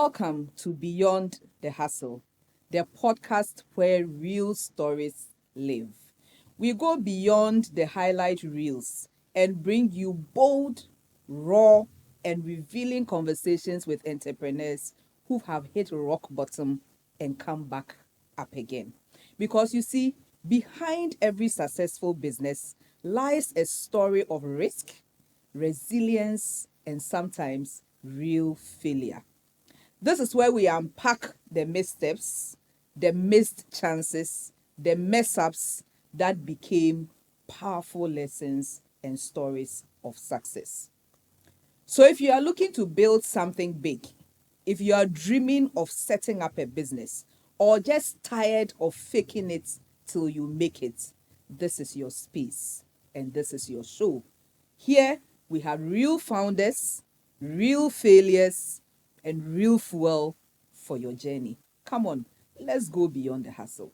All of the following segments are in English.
Welcome to Beyond the Hustle, the podcast where real stories live. We go beyond the highlight reels and bring you bold, raw, and revealing conversations with entrepreneurs who have hit rock bottom and come back up again. Because you see, behind every successful business lies a story of risk, resilience, and sometimes real failure. This is where we unpack the missteps, the missed chances, the mess-ups that became powerful lessons and stories of success. So if you are looking to build something big, if you are dreaming of setting up a business, or just tired of faking it till you make it, this is your space and this is your show. Here we have real founders, real failures, and real fuel for your journey. Come on, let's go beyond the hustle.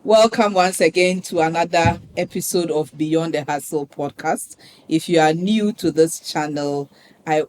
Welcome once again to another episode of Beyond the Hustle podcast. If you are new to this channel,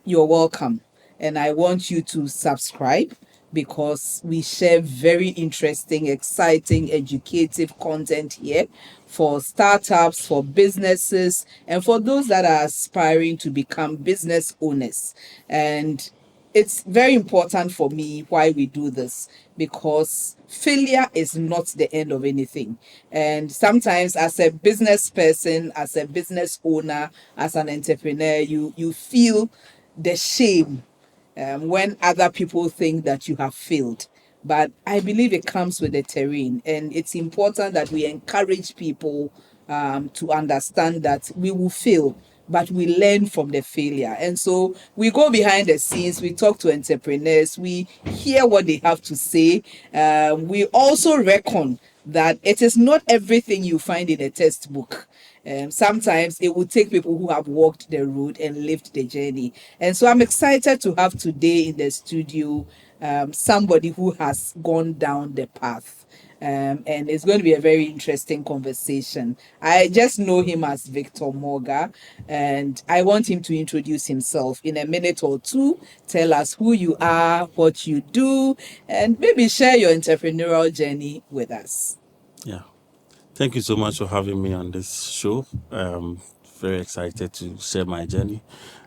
you're welcome. And I want you to subscribe because we share very interesting, exciting, educative content here for startups, for businesses, and for those that are aspiring to become business owners. And it's very important for me why we do this, because failure is not the end of anything. And sometimes as a business person, as a business owner, as an entrepreneur, you feel the shame when other people think that you have failed. But I believe it comes with the terrain, and it's important that we encourage people to understand that we will fail, but we learn from the failure. And so we go behind the scenes, we talk to entrepreneurs, we hear what they have to say. We also reckon that it is not everything you find in a textbook. Sometimes it will take people who have walked the road and lived the journey. And so I'm excited to have today in the studio somebody who has gone down the path. And it's going to be a very interesting conversation. I just know him as Victor Morgah, and I want him to introduce himself in a minute or two. Tell us who you are, what you do, and maybe share your entrepreneurial journey with us. Yeah. Thank you so much for having me on this show. Very excited to share my journey.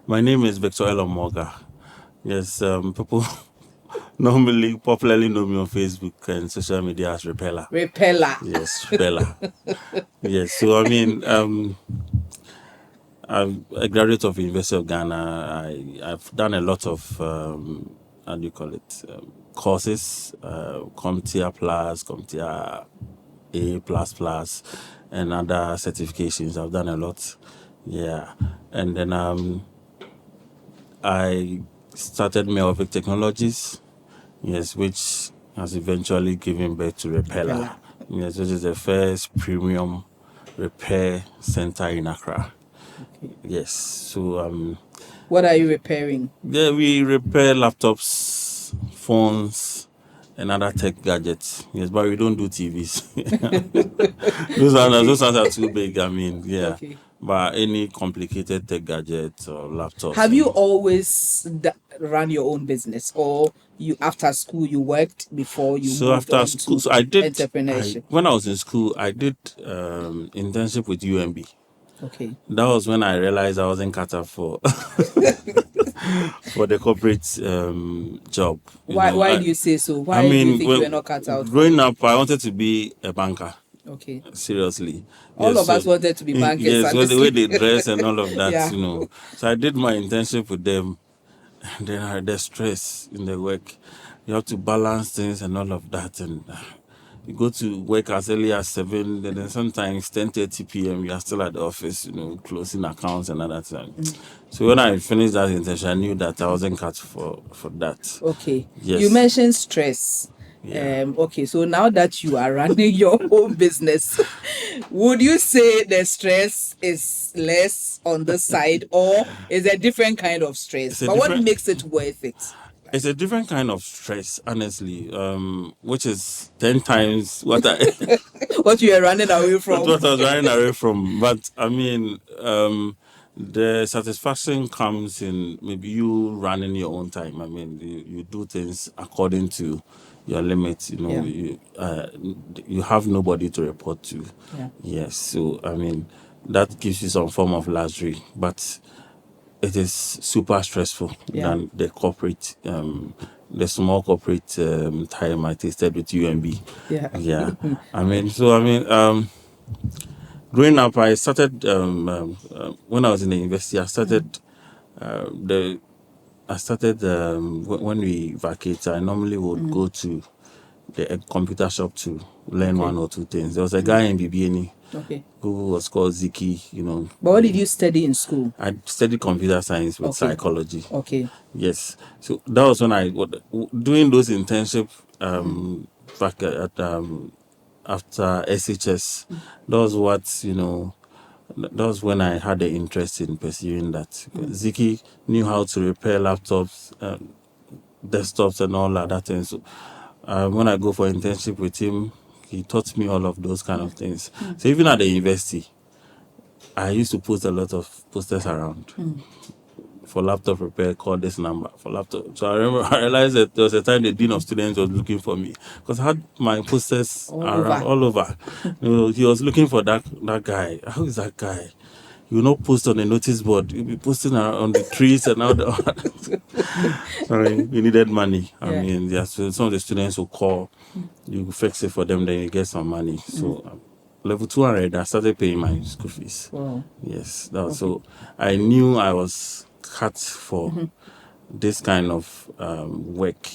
My name is Victor Elorm Morgah. Yes, people normally popularly know me on Facebook and social media as Repeller. Yes, Repeller. Yes, so I mean, I'm a graduate of University of Ghana. I've done a lot of, how do you call it, courses, CompTIA Plus, CompTIA A++, and other certifications. I've done a lot. Yeah. And then I started Melvic Technologies, yes, which has eventually given birth to Repeller. Yes, which is the first premium repair center in Accra. Okay. Yes. So What are you repairing? yeah, we repair laptops, phones, and other tech gadgets. Yes, but we don't do TVs. Those ones are too big. I mean, yeah. Okay. But any complicated tech gadgets or laptops. Have you always run your own business, or you after school you worked before you So moved after on school, to so I did. entrepreneurship? When I was in school, I did internship with UMB. Okay. That was when I realized I wasn't cut out for for the corporate job. Why do you say so? Why do you think you were not cut out? Growing up, I wanted to be a banker. Okay. Seriously. All of us wanted to be bankers. Yes, well, the way they dress and all of that, Yeah. So I did my internship with them, and then I had the stress in the work. You have to balance things and all of that, and you go to work as early as 7, and then sometimes 10:30 p.m. you are still at the office, closing accounts and other things. So when I finished that internship, I knew that I wasn't cut for that. Okay. Yes. You mentioned stress. Yeah. Okay, so now that you are running your own business, would you say the stress is less on this side, or is a different kind of stress? But what makes it worth it? It's a different kind of stress, honestly, which is 10 times what what you are running away from. What I was running away from. But I mean, the satisfaction comes in maybe you running your own time. I mean, you do things according to your limits. You have nobody to report to. Yeah. Yes, so I mean that gives you some form of luxury, but it is super stressful than the corporate, the small corporate time I tasted with UMB. Yeah. Yeah, growing up, I started when I was in the university. I started when we vacate. I normally would go to the computer shop to learn one or two things. There was a guy in BBNE who was called Ziki. But what did you study in school? I studied computer science with psychology. Okay. Yes. So that was when I doing those internship back at after SHS. That was what that was when I had the interest in pursuing that. Ziki knew how to repair laptops, desktops, and all that thing. So when I go for internship with him, he taught me all of those kind of things. So even at the university, I used to post a lot of posters around. For laptop repair, call this number for laptop. So I realized that there was a time the dean of students was looking for me because I had my posters all over. He was looking for that guy. How is that guy? You will not post on the notice board. You'll be posting on the trees and all the. Sorry, we needed money. I mean, so some of the students will call. You fix it for them, then you get some money. So level 200, I started paying my school fees. Wow. Yes, that was so. I knew I was cut for this kind of work.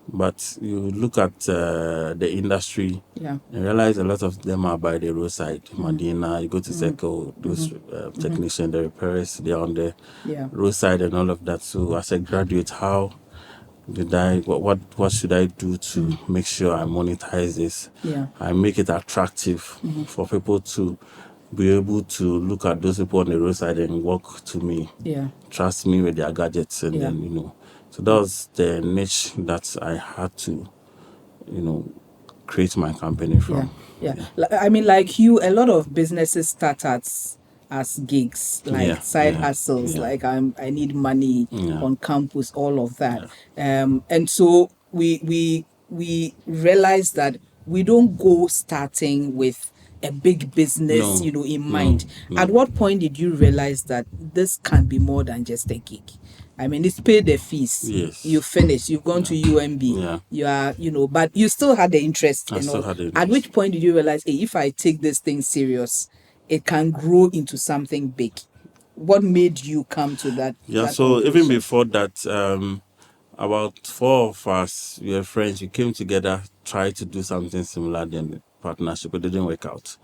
But you look at the industry and realize a lot of them are by the roadside. Madina, you go to Circle, those technicians, the repairers, they're on the roadside and all of that. So as a graduate, how did what should I do to make sure I monetize this? I make it attractive for people to be able to look at those people on the roadside and walk to me. Trust me with their gadgets and then, So that was the niche that I had to, create my company from. I mean, like you, a lot of businesses start as gigs, like side hustles, like I need money on campus, all of that. And so we realized that we don't go starting with a big business, in mind. At what point did you realize that this can be more than just a gig? I mean, it's paid the fees. Yes. You finished. You've gone to UMB. You are, but you still had the interest. At which point did you realize, hey, if I take this thing serious, it can grow into something big? What made you come to that? So even before that, about 4 of us, we were friends. We came together, tried to do something similar. Then the partnership, it didn't work out.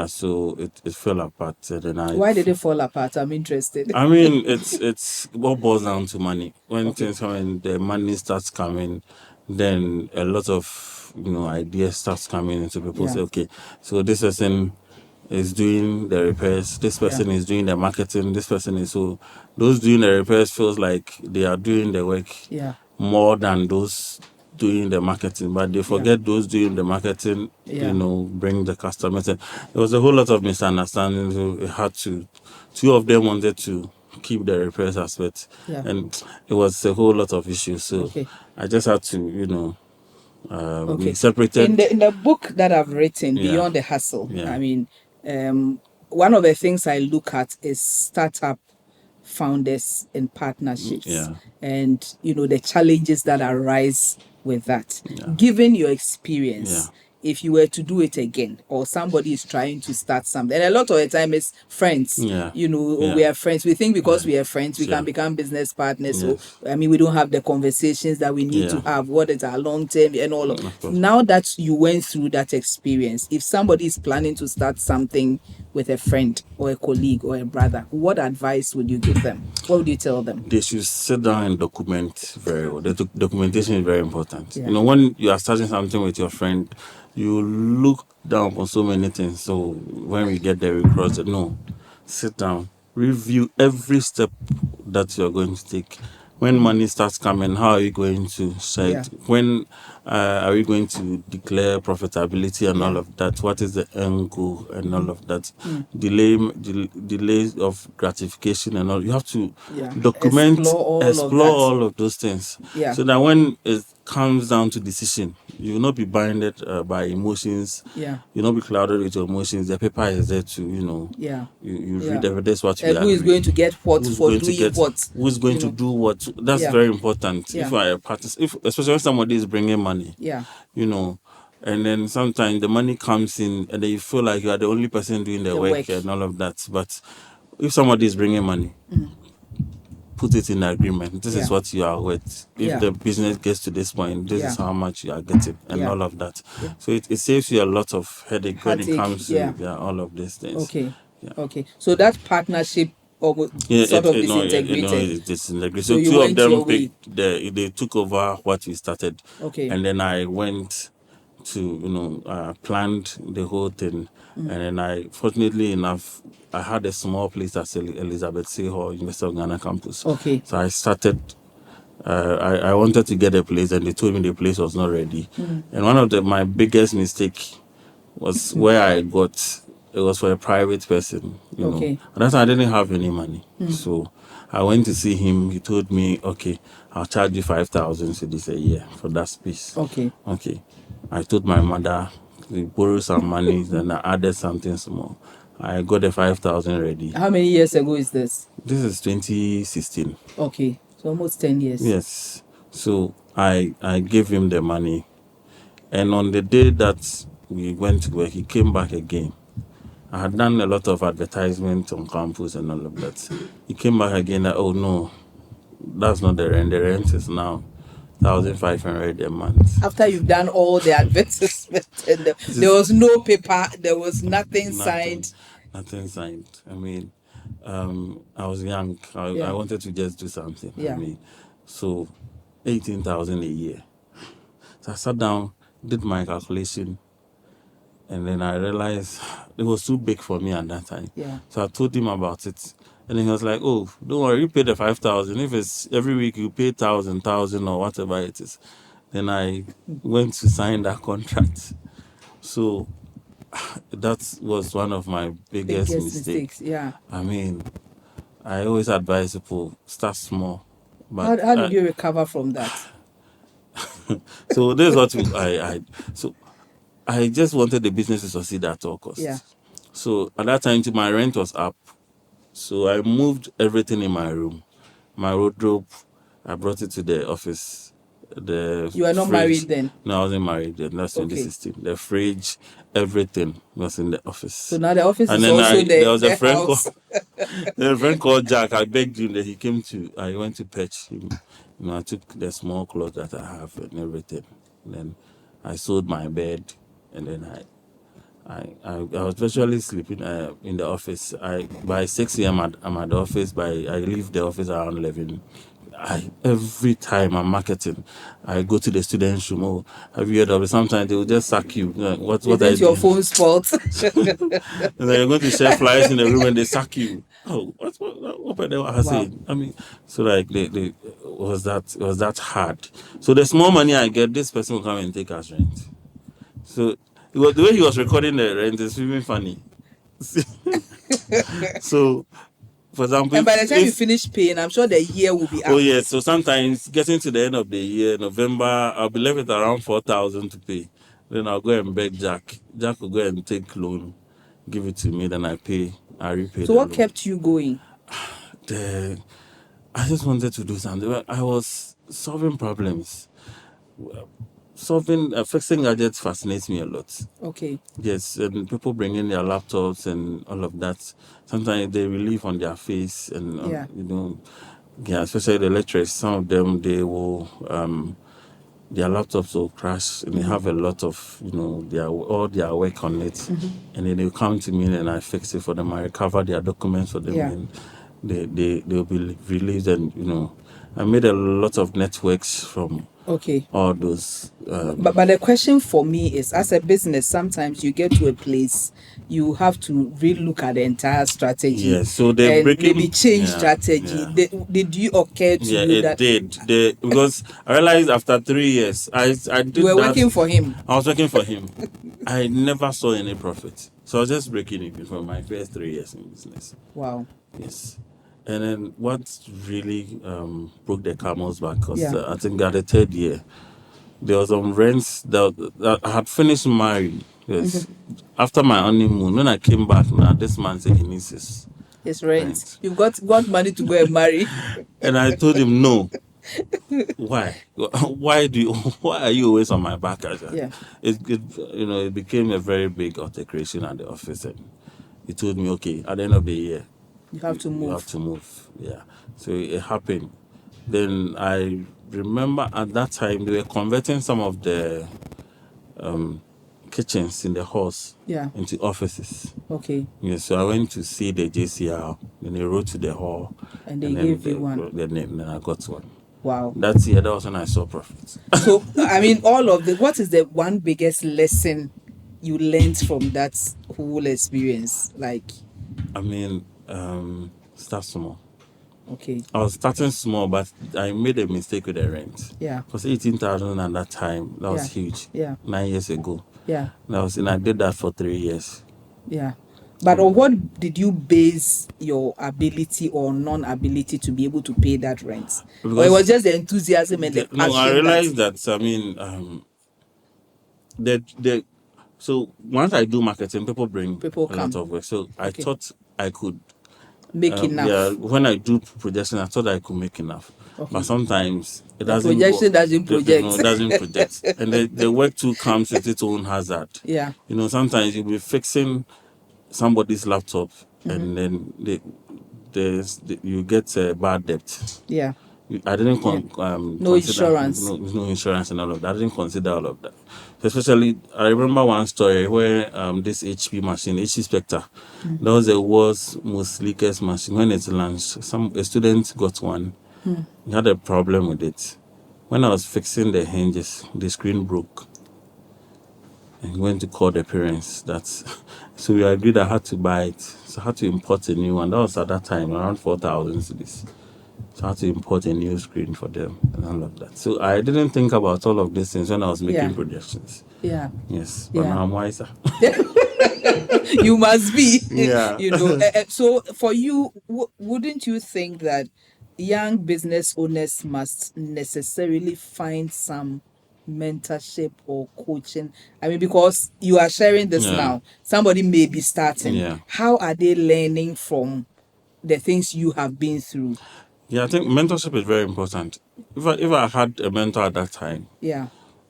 So it fell apart. Why did it fall apart? I'm interested. I mean, it's what boils down to money. When things come in, the money starts coming, then a lot of ideas starts coming into people. Say, okay, so this person is doing the repairs. This person is doing the marketing. This person is those doing the repairs feels like they are doing the work more than those doing the marketing, but they forget those doing the marketing, bring the customers in. There was a whole lot of misunderstandings. So it had to, 2 of them wanted to keep the repairs aspect, and it was a whole lot of issues. So I just had to, we separated. In the book that I've written, Beyond the Hustle, I mean, one of the things I look at is startup founders and partnerships and the challenges that arise with that. Given your experience, if you were to do it again, or somebody is trying to start something, and a lot of the time it's friends, we are friends. We think because we are friends, we can become business partners. So, I mean, we don't have the conversations that we need to have. What is our long term and all of. Now that you went through that experience, if somebody is planning to start something with a friend or a colleague or a brother, what advice would you give them? What would you tell them? They should sit down and document very well. The documentation is very important. When you are starting something with your friend, you look down on so many things. So when we get there, we cross it. No, sit down, review every step that you are going to take. When money starts coming, how are you going to set? Yeah. When are you going to declare profitability and all Yeah. of that? What is the end goal and all of that? Delays of gratification and all. You have to document, explore all of those things. Yeah. So that when it comes down to decision, you will not be blinded by emotions. Yeah. You'll not be clouded with your emotions. The paper is there to, Yeah. you read everything. That's what we And are who is going to get what who's for going to doing get what? who's going to do what. That's very important. Yeah. If I practice, if especially when somebody is bringing money, Yeah. and then sometimes the money comes in and then you feel like you are the only person doing the work and all of that. But if somebody is bringing money, put it in the agreement. This is what you are worth. If the business gets to this point, this is how much you are getting and all of that. So it saves you a lot of headache when it comes to all of these things. Okay. Okay. So that partnership sort of disintegrated. It disintegrated. So So you two of went your them way. they took over what we started. Okay. And then I went to planned the whole thing. And then fortunately enough, I had a small place at Elizabeth C. Hall, University of Ghana campus. Okay. So I started. I wanted to get a place, and they told me the place was not ready. And one of my biggest mistake was where I got. It was for a private person, Okay. At that time, I didn't have any money, so I went to see him. He told me, "Okay, I'll charge you 5,000 cedis a year for that space." Okay. Okay. I told my mother to borrow some money, then I added something small. I got the 5,000 ready. How many years ago is this? This is 2016. Okay, so almost 10 years. Yes. So I gave him the money, and on the day that we went to work, he came back again. I had done a lot of advertisement on campus and all of that. He came back again. Oh no, that's not the rent. The rent is now 1,500 a month. After you've done all the advertisement, and there was no paper, there was nothing signed. Nothing signed. I mean, I was young. I wanted to just do something. Yeah. I mean, so 18,000 a year. So I sat down, did my calculation, and then I realized it was too big for me at that time. Yeah. So I told him about it. And then he was like, "Oh, don't worry, you pay the 5,000. If it's every week you pay 1,000 or whatever it is." Then I went to sign that contract. So that was one of my biggest mistakes. Yeah. I mean, I always advise people start small. But how did you recover from that? So this is what I just wanted the business to succeed at all costs. Yeah. So at that time, my rent was up. So I moved everything in my room. My wardrobe, I brought it to the office. You were not fridge- married then? No, I wasn't married then. That's 2016. The fridge, everything was in the office. So now the office And is then also there was a the friend house. a friend called Jack. I begged him that he came to. I went to fetch him. I took the small clothes that I have and everything. And then I sold my bed, and then I was virtually sleeping in the office. By 6 a.m. I'm at the office. I leave the office around 11. Every time I'm marketing, I go to the students' room. Oh, have you heard of it? Sometimes they will just sack you. What I your do? phone's fault. And then you're going to share flyers in the room and they sack you. Oh, what they were saying? I mean, so like they was that hard. So the small money I get, this person will come and take us rent. So the way he was recording the rent is even funny. So, for example, and by the time you finish paying, I'm sure the year will be up. Oh yeah, so sometimes getting to the end of the year, November, I'll be left with around 4,000 to pay. Then I'll go and beg Jack. Jack will go and take loan, give it to me, then I repay. So what kept you going? I just wanted to do something. I was solving problems. Fixing gadgets fascinates me a lot. Okay. Yes, and people bring in their laptops and all of that. Sometimes they relieve on their face and, especially the lecturers. Some of them, they will, their laptops will crash and they have a lot of, all their work on it. And then they'll come to me and I fix it for them. I recover their documents for them. And they'll be relieved and, I made a lot of networks from Okay. all those. But the question for me is, as a business, sometimes you get to a place you have to relook at the entire strategy. Yeah, so they're and breaking. maybe change Yeah, strategy. yeah. Did you occur to Yeah, you it that did. Because I realized after 3 years, I did you were that. working for him? I was working for him. I never saw any profit. So I was just breaking even for my first 3 years in business. Wow. Yes. And then what really broke the camel's back, because Yeah. I think at the third year, there was some rents that I had finished married. Yes. After my honeymoon, when I came back, now this man said he needs his rent. rent. You've got money to go and marry. And I told him no. Why? Why are you always on my back? Yeah. It became a very big altercation at the office, and he told me, okay, at the end of the year, You have to move. You have to move. Yeah. So it happened. Then I remember at that time they were converting some of the kitchens in the halls into offices. Okay. Yeah, so I went to see the JCR, and they wrote to the hall, and they gave you one. Then I got one. Wow. That year, that was when I saw profits. So, I mean, what is the one biggest lesson you learned from that whole experience? Like, I mean, start small. Okay. I was starting small, but I made a mistake with the rent. Yeah. Because 18,000 at that time, that was huge. Yeah. 9 years ago. Yeah. And I did that for 3 years. Yeah. But on what did you base your ability or non-ability to be able to pay that rent? Because or it was just the enthusiasm and the passion? No, I realized that I mean, so once I do marketing, people a lot of work. So I thought I could make enough. Yeah, when I do projection, I thought I could make enough. Okay. But sometimes it doesn't. Projection doesn't project. No, it doesn't project. And the work too comes with its own hazard. Yeah. Sometimes you'll be fixing somebody's laptop and then you get a bad debt. Yeah. I didn't no insurance. No insurance and all of that. I didn't consider all of that. Especially, I remember one story where this HP Spectre, that was the world's most sleekest machine. When it launched, a student got one. He had a problem with it. When I was fixing the hinges, the screen broke. And he went to call the parents. So we agreed I had to buy it. So I had to import a new one. That was at that time around 4,000 cedis. So I had to import a new screen for them and all of that. So I didn't think about all of these things when I was making projections. Yeah. Yes. But now I'm wiser. You must be. Yeah. So for you, wouldn't you think that young business owners must necessarily find some mentorship or coaching? I mean, because you are sharing this now, somebody may be starting. Yeah. How are they learning from the things you have been through? Yeah, I think mentorship is very important. If I had a mentor at that time,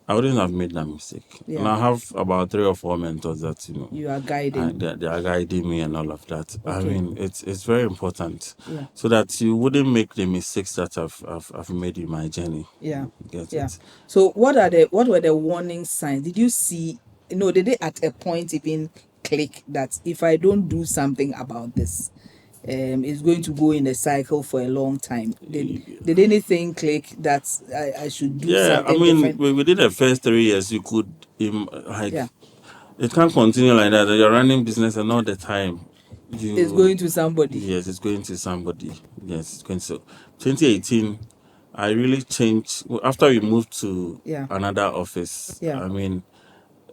I wouldn't have made that mistake. Yeah. And I have about 3 or 4 mentors that you are guiding. They are guiding me and all of that. Okay. I mean, it's very important so that you wouldn't make the mistakes that I've made in my journey. Yeah. It? So what were the warning signs? Did you see? Did they at a point even click that if I don't do something about this, it's going to go in a cycle for a long time? Did anything click that I should do something different? Within the first 3 years, you could it can't continue like that. You're running business and all the time. It's going to somebody. Yes, it's going to somebody. Yes, it's going to. 2018, I really changed after we moved to another office. Yeah. I mean,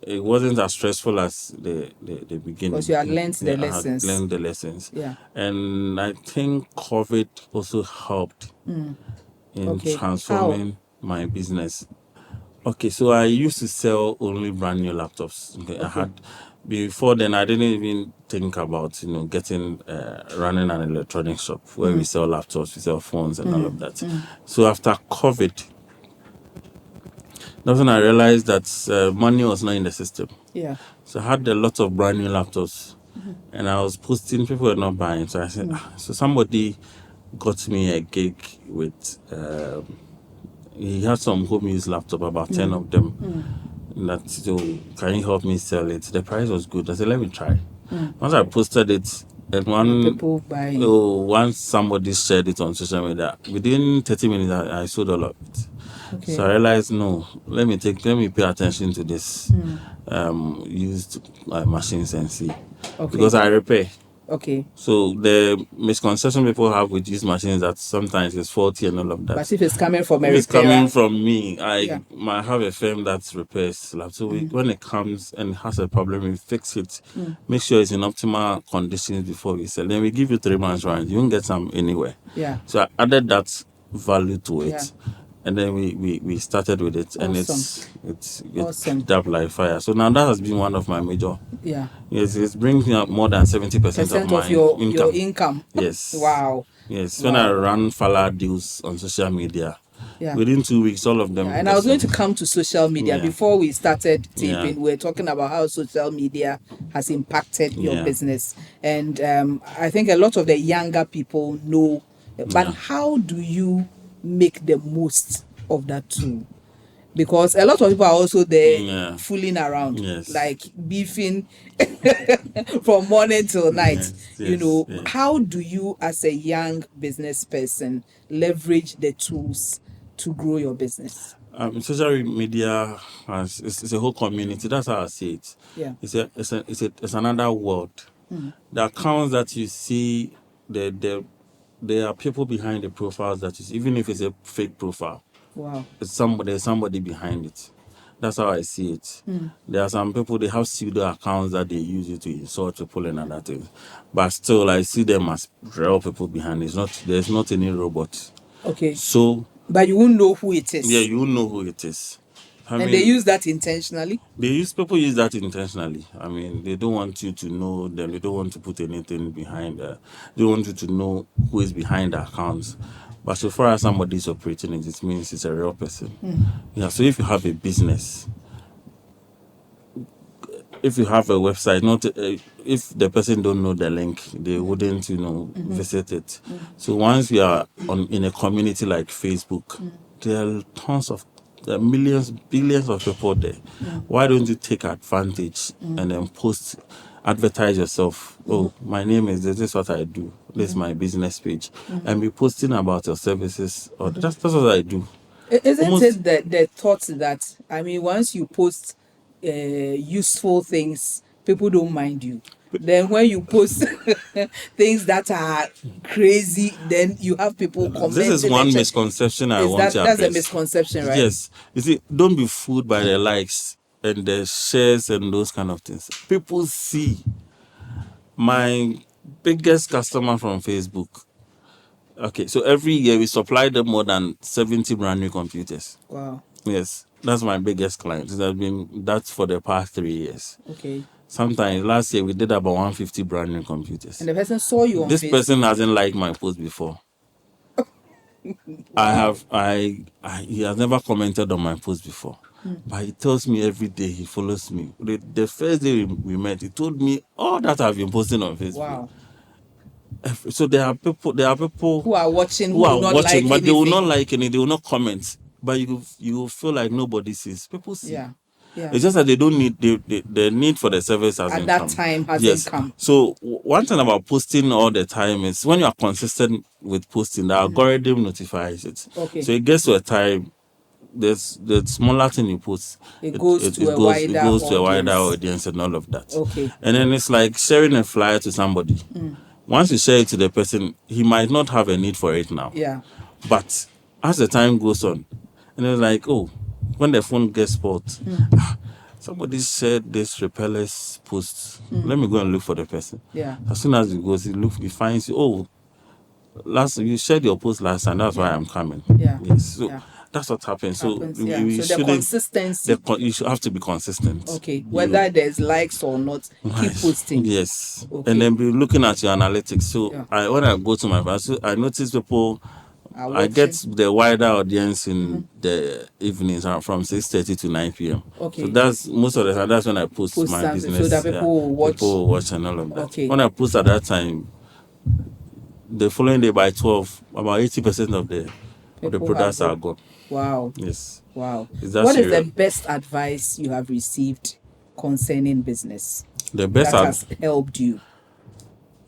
it wasn't as stressful as the beginning. Because you had learned the lessons. I had learned the lessons. Yeah. And I think COVID also helped in transforming my business. Okay, so I used to sell only brand new laptops. Okay. Before then, I didn't even think about getting running an electronics shop where we sell laptops, we sell phones, and all of that. So after COVID, that's when I realized that money was not in the system. Yeah. So I had a lot of brand new laptops, and I was posting. People were not buying. So I said, so somebody got me a gig with. He had some home use laptop, about 10 of them. So can you help me sell it? The price was good. I said, let me try. Once I posted it, and once somebody shared it on social media, within 30 minutes, I sold all of it. Okay. So I realized, no, let me pay attention to this used machines and see. Okay. Because I repair. Okay. So the misconception people have with these machines that sometimes it's faulty and all of that. But if it's coming from If a it's coming from me, I Yeah. might have a firm that repairs. Like, so when it comes and has a problem, we fix it. Make sure it's in optimal conditions before we sell. Then we give you 3 months warranty. You won't get some anywhere. Yeah. So I added that value to it. Yeah. And then we started with it, and Awesome. it's Awesome. picked up like fire. So now that has been one of my major. Yeah. Yes, it's bringing up more than 70% of my your income. Yes. Wow. Yes. When I run Fala deals on social media, Yeah. within 2 weeks, all of them. Yeah, and I was going to come to social media. Yeah. Before we started taping, Yeah. we were talking about how social media has impacted your Yeah. business. And I think a lot of the younger people know, but Yeah. how do you make the most of that tool? Because a lot of people are also there fooling around, like beefing from morning till night. Yes. How do you, as a young business person, leverage the tools to grow your business? Social media it's a whole community. That's how I see it. Yeah. It's another world. The accounts that you see, there are people behind the profiles that you see, even if it's a fake profile. Wow. There's somebody behind it. That's how I see it. There are some people, they have pseudo accounts that they use it to insult people and other things. But still, I see them as real people behind it. There's not any robot. Okay. So. But you won't know who it is. Yeah, you won't know who it is. They use that intentionally? People use that intentionally. I mean, they don't want you to know them. They don't want to put anything behind there. They want you to know who is behind the accounts. But so far as somebody is operating it means it's a real person. Yeah, so if you have a business, if you have a website, not if the person don't know the link, they wouldn't, visit it. So once you are in a community like Facebook, there are tons of millions, billions of people there. Why don't you take advantage and then advertise yourself? Oh, my name is this is what I do. This is my business page, and be posting about your services. Or that's what I do. Isn't it the thought that, I mean, once you post useful things, people don't mind you? Then when you post things that are crazy, then you have people commenting. This is one misconception I want to address. That's a misconception, right? Yes. You see, don't be fooled by the likes and the shares and those kind of things. People see. My biggest customer from Facebook. Okay, so every year we supply them more than 70 brand new computers. Wow. Yes, that's my biggest client. It has been that for the past 3 years. Okay. Sometimes last year we did about 150 brand new computers. And the person saw you on this Facebook. Person hasn't liked my post before. Wow. He has never commented on my post before. But he tells me every day, he follows me. The first day we met, he told me all that I've been posting on Facebook. Wow. So there are people who are watching, who are watching, but anything. they will not like any, they will not comment. But you will feel like nobody sees. People see. Yeah. Yeah. It's just that they don't need the need for the service hasn't come. At that time hasn't come. So one thing about posting all the time is when you are consistent with posting, the algorithm notifies it. Okay. So it gets to a time, the smaller thing you post, it goes to a wider audience and all of that. Okay. And then it's like sharing a flyer to somebody. Once you share it to the person, he might not have a need for it now. Yeah. But as the time goes on, and it's like, oh, when the phone gets spoiled, somebody shared this repellers post. Let me go and look for the person. Yeah. As soon as he goes, he finds you. Oh, you shared your post last time. That's why I'm coming. Yeah. Yes. So that's what happens. So the consistency. You should have to be consistent. Okay. Whether there's likes or not, keep posting. Yes. Okay. And then be looking at your analytics. So when I go to my class, I notice people. I get the wider audience in the evenings from 6:30 to 9 p.m. Okay. So that's most of the time. That's when I post my business. So that people will watch and all of that. Okay. When I post at that time, the following day by 12, about 80% of the products are gone. Wow. Yes. Wow. What is the best advice you have received concerning business? The best that has helped you.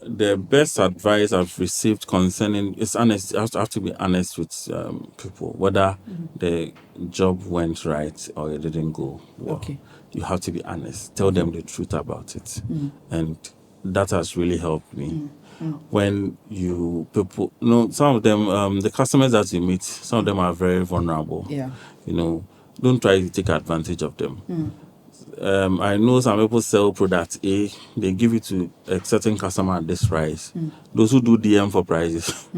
the best advice I've received concerning is honest. I have to be honest with people, whether the job went right or it didn't go well. Okay. You have to be honest. Tell them the truth about it, and that has really helped me. When you people, some of them, the customers that you meet, some of them are very vulnerable. Yeah. Don't try to take advantage of them. I know some people sell product A, they give it to a certain customer at this price. Those who do DM for prices.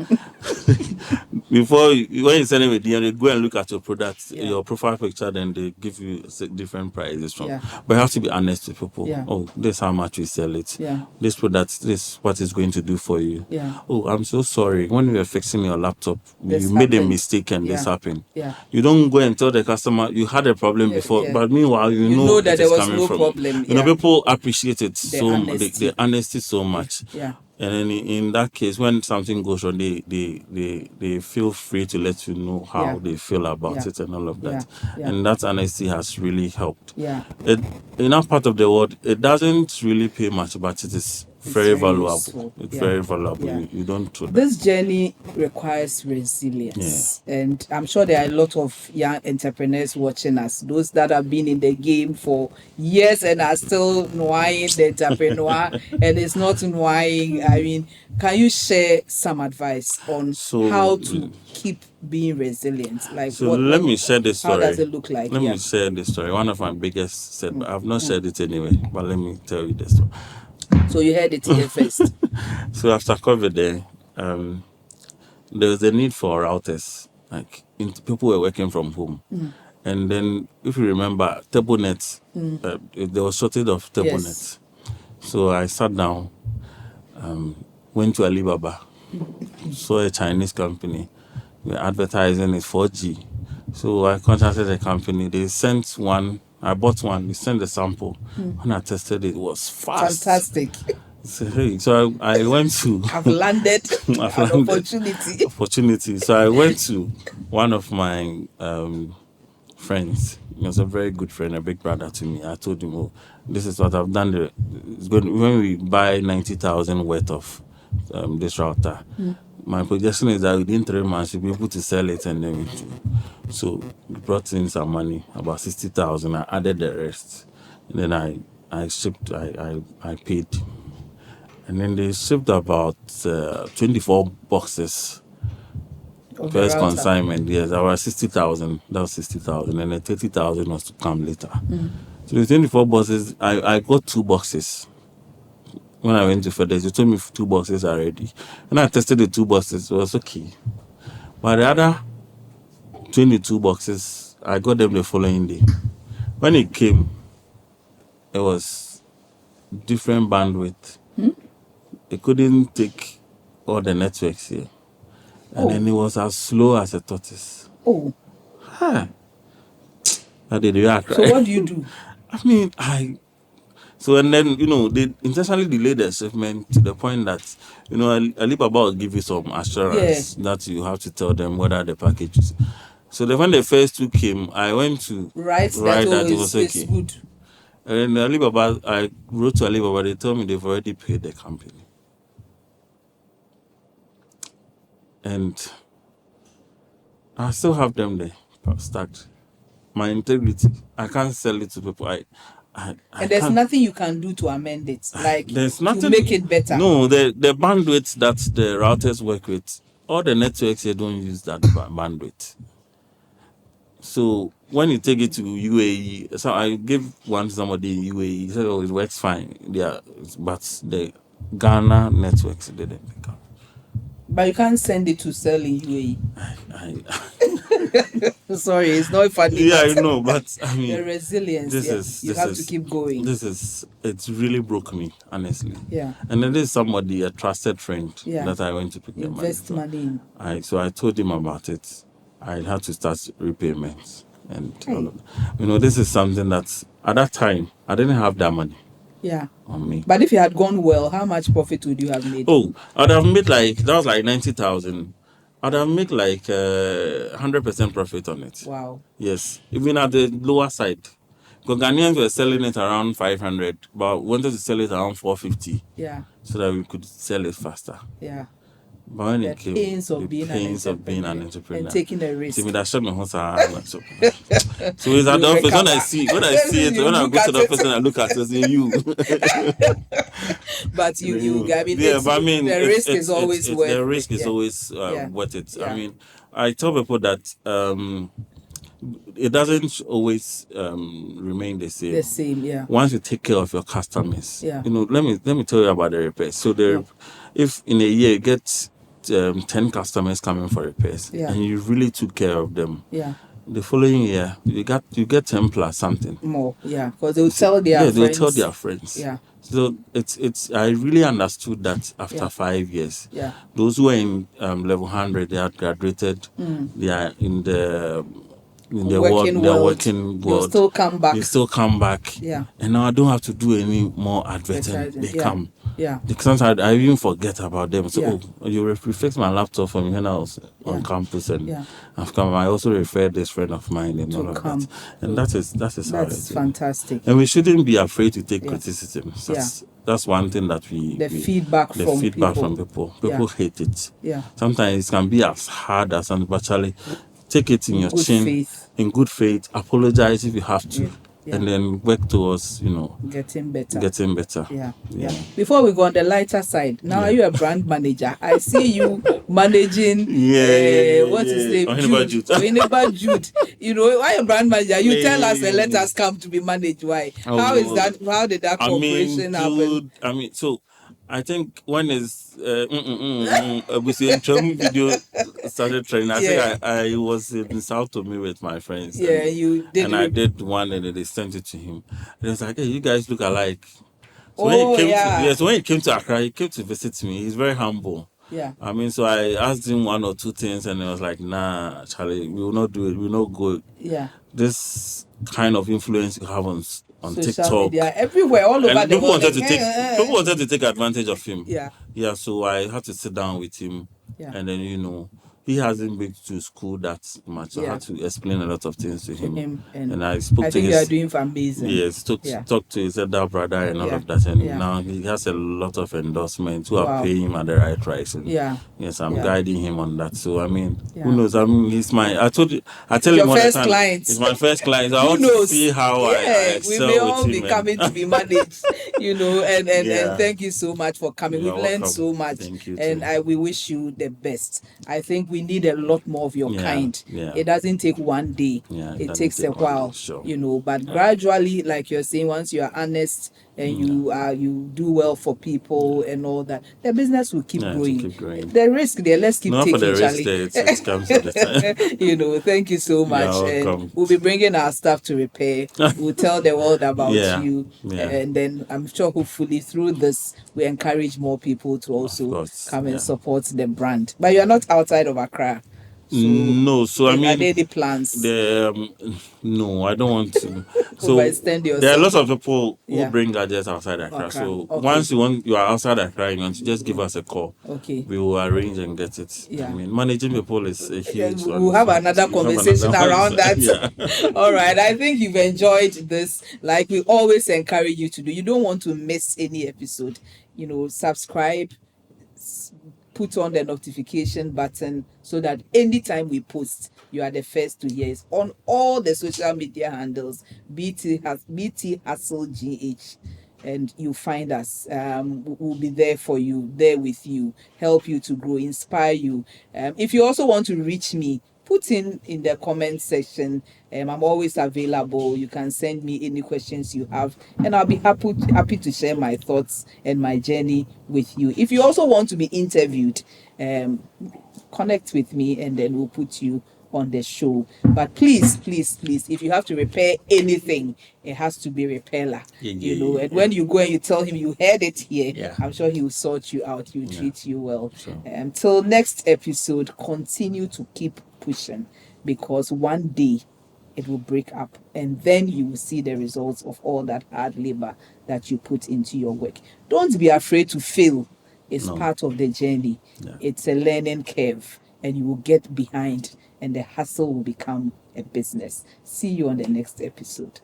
When you send them a DM, they go and look at your product, your profile picture, then they give you different prices from. Yeah. But you have to be honest with people. Yeah. Oh, this is how much we sell it. Yeah. This product, this is what it's going to do for you. Yeah. Oh, I'm so sorry. When we were fixing your laptop, This you made a happened. mistake and this happened. Yeah. You don't go and tell the customer you had a problem before, but meanwhile you know that it there is was coming no from problem. people appreciate it honesty. the honesty so much. Yeah. And then in that case, when something goes wrong, they feel free to let you know how they feel about it and all of that. Yeah. And that honesty has really helped. Yeah. In our part of the world, it doesn't really pay much, but it is very valuable. Useful. It's very valuable. Yeah. You don't do that. This journey requires resilience. And I'm sure there are a lot of young entrepreneurs watching us, those that have been in the game for years and are still knowing the entrepreneur and it's not knowing. I mean, can you share some advice on how to keep being resilient? Like, let me share this story. How does it look like? Let me share this story. One of my biggest setbacks. I've not shared it anyway, but let me tell you this story. So you heard it here first. So after COVID, there was a need for routers. Like people were working from home, and then if you remember, table nets, there was shortage of table nets. So I sat down, went to Alibaba, saw a Chinese company, we're advertising it 4G. So I contacted the company. They sent one. I bought one. They sent the sample. When I tested it, it was fast. Fantastic. So I went to... I've landed an opportunity. So I went to one of my friends. He was a very good friend, a big brother to me. I told him, this is what I've done. It's good. When we buy 90,000 worth of this router, my projection is that within 3 months we'll be able to sell it and then so we brought in some money, about 60,000. I added the rest. And then I shipped, I paid. And then they shipped about 24 boxes. First consignment, yes, about 60,000. That was 60,000. And then 30,000 was to come later. So the 24 boxes, I got 2 boxes. When I went to FedEx, they told me 2 boxes are ready. And I tested the 2 boxes, it was okay. But the other 22 boxes, I got them the following day. When it came, it was different bandwidth. It couldn't take all the networks here. And then it was as slow as a tortoise. That did you cry. So what do you do? I mean, So and then, they intentionally delayed the shipment to the point that, Alibaba will give you some assurance that you have to tell them whether the package is. So when the first 2 came, I went to write that it was okay. Good. And Alibaba, I wrote to Alibaba, they told me they've already paid the company. And I still have them there, stacked. My integrity, I can't sell it to people. And there's nothing you can do to amend it, like there's nothing to make it better. No, the bandwidth that the routers work with, all the networks here don't use that bandwidth. So when you take it to UAE, so I gave one to somebody in UAE, he said, it works fine. But the Ghana networks didn't pick up. But you can't send it to sell in UAE. Sorry, it's not funny. Yeah, I know, but I mean, the resilience. You have to keep going. It really broke me, honestly. Yeah. And then there's somebody, a trusted friend, that I went to pick the money. Invest money in. So I told him about it. I had to start repayments and all of that. This is something that at that time I didn't have that money. Yeah. On me. But if it had gone well, how much profit would you have made? I'd have made that was like 90,000. I'd have made 100% profit on it. Wow. Yes. Even at the lower side. Because Ghanaians were selling it around 500, but wanted to sell it around 450. Yeah. so that we could sell it faster. Yeah. But when The it came, pains of the being pains an of being an entrepreneur entrepreneur and taking a risk. So that shut my house so it's at You the office. When I recover. see it, You when I look go to at the it. office and I look at it, I say you. But I mean, Yeah, but I mean, the risk is always worth it. The risk is Yeah. always Yeah. worth it. Yeah. I mean, I tell people that it doesn't always remain the same. The same, yeah. Once you take care of your customers, Yeah. let me tell you about the repairs. So if in a year you get 10 customers coming for repairs, Yeah. and you really took care of them, Yeah. the following year you get 10 plus something more. Yeah, because they'll tell their friends. They'll tell their friends. Yeah. So it's I really understood that after 5 years. Yeah. Those who are in level 100, they had graduated. They are in the Working world. They'll still come back. They still come back. Yeah. And now I don't have to do any more advertising. They come. Yeah. Sometimes I even forget about them. So, Yeah. you refix my laptop for me when I was on campus, and I've come. I also referred this friend of mine and all of that. And that is how it is. Fantastic. And we shouldn't be afraid to take criticism. That's one thing that feedback from people. People hate it. Yeah. Sometimes it can be as hard as actually take it in your chin, in good faith, apologize if you have to. Yeah. And then work towards, getting better. Yeah. Before we go on the lighter side, now are you a brand manager? I see you managing. What's his name? Ohineba Jude. Why a brand manager? You tell us and let us come to be managed. Why? How is that? How did that cooperation happen? So I think when is we see a drum video started training. I think I was in South Tome with my friends. Yeah, you did. And I did one, and then they sent it to him. And it was like, hey, you guys look alike. So when he came to Accra, he came to visit me. He's very humble. Yeah. I mean, so I asked him one or two things, and he was like, nah, Charlie, we will not do it. We will not go. Yeah. This kind of influence you have on social TikTok, media, everywhere, all over the world. People wanted to take advantage of him. Yeah. Yeah. So I had to sit down with him, and then he hasn't been to school that much. So I had to explain a lot of things to him. And I spoke to his... you are doing amazing. Yes, talked to his elder brother and all of that. And now he has a lot of endorsements who are paying him at the right price. And yes, I'm guiding him on that. So, I mean, who knows? I mean, he's my... I tell him all the time. Client. He's my first client. So I want to see how I excel we may all with be him coming to be managed, and thank you so much for coming. We've learned so much. Thank you and we wish you the best. I think we need a lot more of your kind. Yeah. It doesn't take one day. It takes a while, but gradually, like you're saying, once you are honest and you do well for people and all that, the business will keep growing. The risk there, let's keep taking the risk there, it comes to the time. Thank you so much. And we'll be bringing our staff to repair. We'll tell the world about you. And then I'm sure hopefully through this, we encourage more people to also come and support the brand. But you're not outside of Accra. So no, so I mean, are there any plans? No, I don't want to. So overextend yourself. There are lots of people who bring gadgets outside Accra. So once you are outside Accra, you want to just give us a call. Okay. We will arrange and get it. Yeah. I mean, managing people is a huge one. We'll have another conversation around that. All right. I think you've enjoyed this. Like we always encourage you to do. You don't want to miss any episode. Subscribe. Put on the notification button so that anytime we post, you are the first to hear it on all the social media handles. BT Hustle GH, and you find us. We'll be there for you, there with you, help you to grow, inspire you. If you also want to reach me, put in the comment section. I'm always available. You can send me any questions you have, and I'll be happy to share my thoughts and my journey with you. If you also want to be interviewed, connect with me, and then we'll put you on the show. But please, if you have to repair anything, it has to be repairer. And when you go and you tell him you heard it here, I'm sure he will sort you out. He will treat you well. Sure. Till next episode, continue to keep pushing, because one day it will break up, and then you will see the results of all that hard labor that you put into your work. Don't be afraid to fail. It's part of the journey. It's a learning curve, and you will get behind, and the hustle will become a business. See you on the next episode.